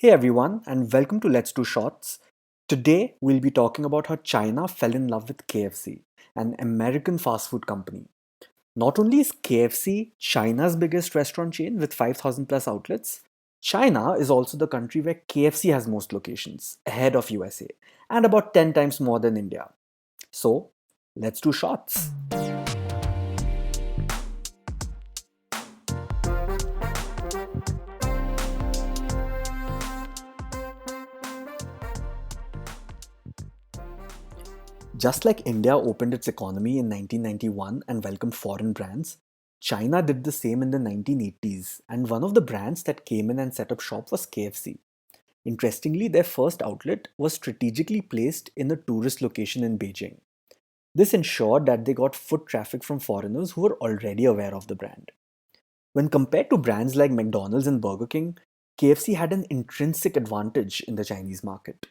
Hey everyone, and welcome to Let's Do Shots. Today we'll be talking about how China fell in love with KFC, an American fast food company. Not only is KFC China's biggest restaurant chain with 5,000 plus outlets, China is also the country where KFC has most locations, ahead of USA, and about 10 times more than India. So, let's do shots. Just like India opened its economy in 1991 and welcomed foreign brands, China did the same in the 1980s, and one of the brands that came in and set up shop was KFC. Interestingly, their first outlet was strategically placed in a tourist location in Beijing. This ensured that they got foot traffic from foreigners who were already aware of the brand. When compared to brands like McDonald's and Burger King, KFC had an intrinsic advantage in the Chinese market.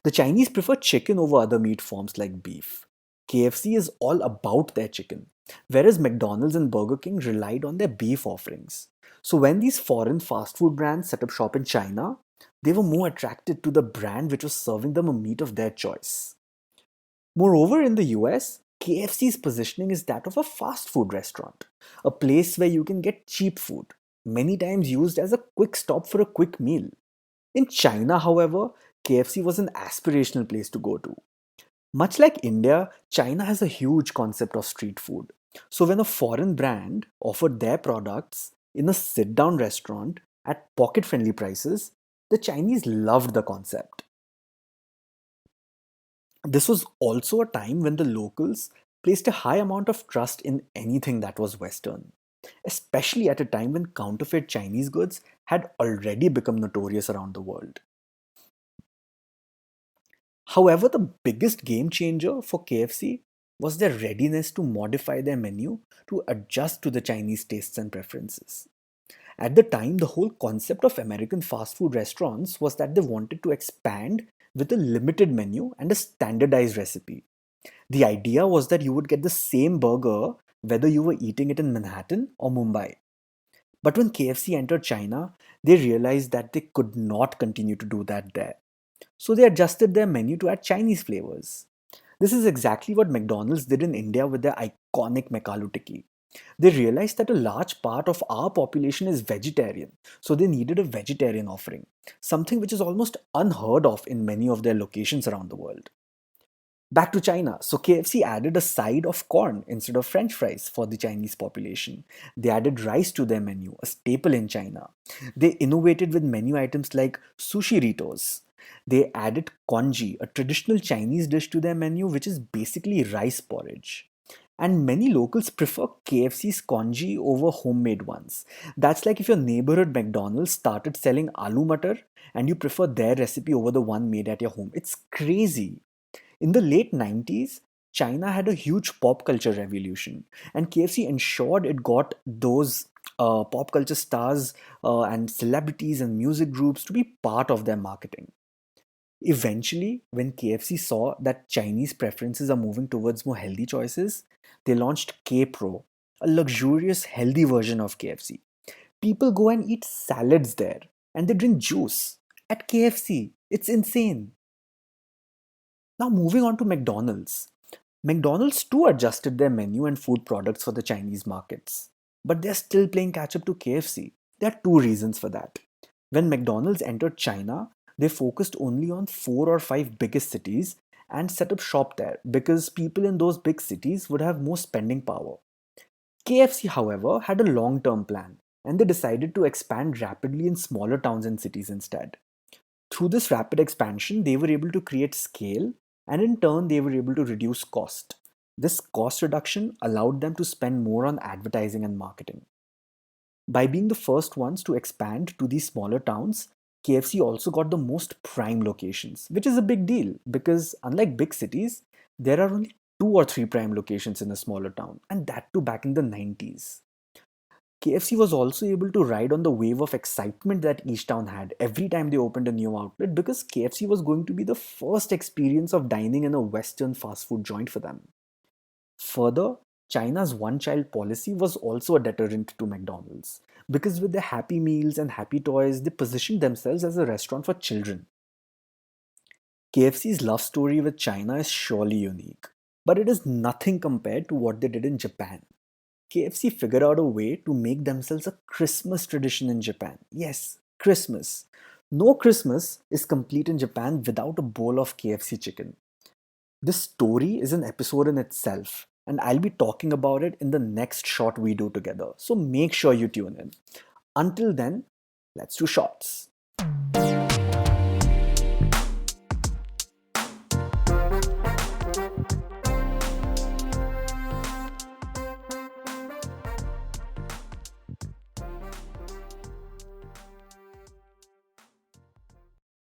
The Chinese prefer chicken over other meat forms like beef. KFC is all about their chicken, whereas McDonald's and Burger King relied on their beef offerings. So when these foreign fast food brands set up shop in China, they were more attracted to the brand which was serving them a meat of their choice. Moreover, in the US, KFC's positioning is that of a fast food restaurant, a place where you can get cheap food, many times used as a quick stop for a quick meal. In China, however, KFC was an aspirational place to go to. Much like India, China has a huge concept of street food. So when a foreign brand offered their products in a sit down restaurant at pocket friendly prices, the Chinese loved the concept. This was also a time when the locals placed a high amount of trust in anything that was Western, especially at a time when counterfeit Chinese goods had already become notorious around the world. However, the biggest game changer for KFC was their readiness to modify their menu to adjust to the Chinese tastes and preferences. At the time, the whole concept of American fast food restaurants was that they wanted to expand with a limited menu and a standardized recipe. The idea was that you would get the same burger whether you were eating it in Manhattan or Mumbai. But when KFC entered China, they realized that they could not continue to do that there. So they adjusted their menu to add Chinese flavors. This is exactly what McDonald's did in India with their iconic McAloo Tikki. They realized that a large part of our population is vegetarian, so they needed a vegetarian offering, something which is almost unheard of in many of their locations around the world. Back to China. So KFC added a side of corn instead of French fries for the Chinese population. They added rice to their menu, a staple in China. They innovated with menu items like sushi ritos. They added congee, a traditional Chinese dish to their menu, which is basically rice porridge. And many locals prefer KFC's congee over homemade ones. That's like if your neighborhood McDonald's started selling aloo matar and you prefer their recipe over the one made at your home. It's crazy. In the late 90s, China had a huge pop culture revolution, and KFC ensured it got those pop culture stars and celebrities and music groups to be part of their marketing. Eventually, when KFC saw that Chinese preferences are moving towards more healthy choices, they launched K Pro, a luxurious, healthy version of KFC. People go and eat salads there, and they drink juice at KFC. It's insane. Now, moving on to McDonald's. McDonald's too adjusted their menu and food products for the Chinese markets, but they're still playing catch up to KFC. There are two reasons for that. When McDonald's entered China, they focused only on four or five biggest cities and set up shop there because people in those big cities would have more spending power. KFC, however, had a long term plan and they decided to expand rapidly in smaller towns and cities instead. Through this rapid expansion, they were able to create scale and in turn, they were able to reduce cost. This cost reduction allowed them to spend more on advertising and marketing. By being the first ones to expand to these smaller towns, KFC also got the most prime locations, which is a big deal because unlike big cities, there are only two or three prime locations in a smaller town, and that too back in the 90s. KFC was also able to ride on the wave of excitement that each town had every time they opened a new outlet because KFC was going to be the first experience of dining in a Western fast food joint for them. Further, China's one child policy was also a deterrent to McDonald's because with their Happy Meals and Happy Toys, they positioned themselves as a restaurant for children. KFC's love story with China is surely unique, but it is nothing compared to what they did in Japan. KFC figured out a way to make themselves a Christmas tradition in Japan. Yes, Christmas. No Christmas is complete in Japan without a bowl of KFC chicken. This story is an episode in itself, and I'll be talking about it in the next short we do together. So make sure you tune in. Until then, let's do shots.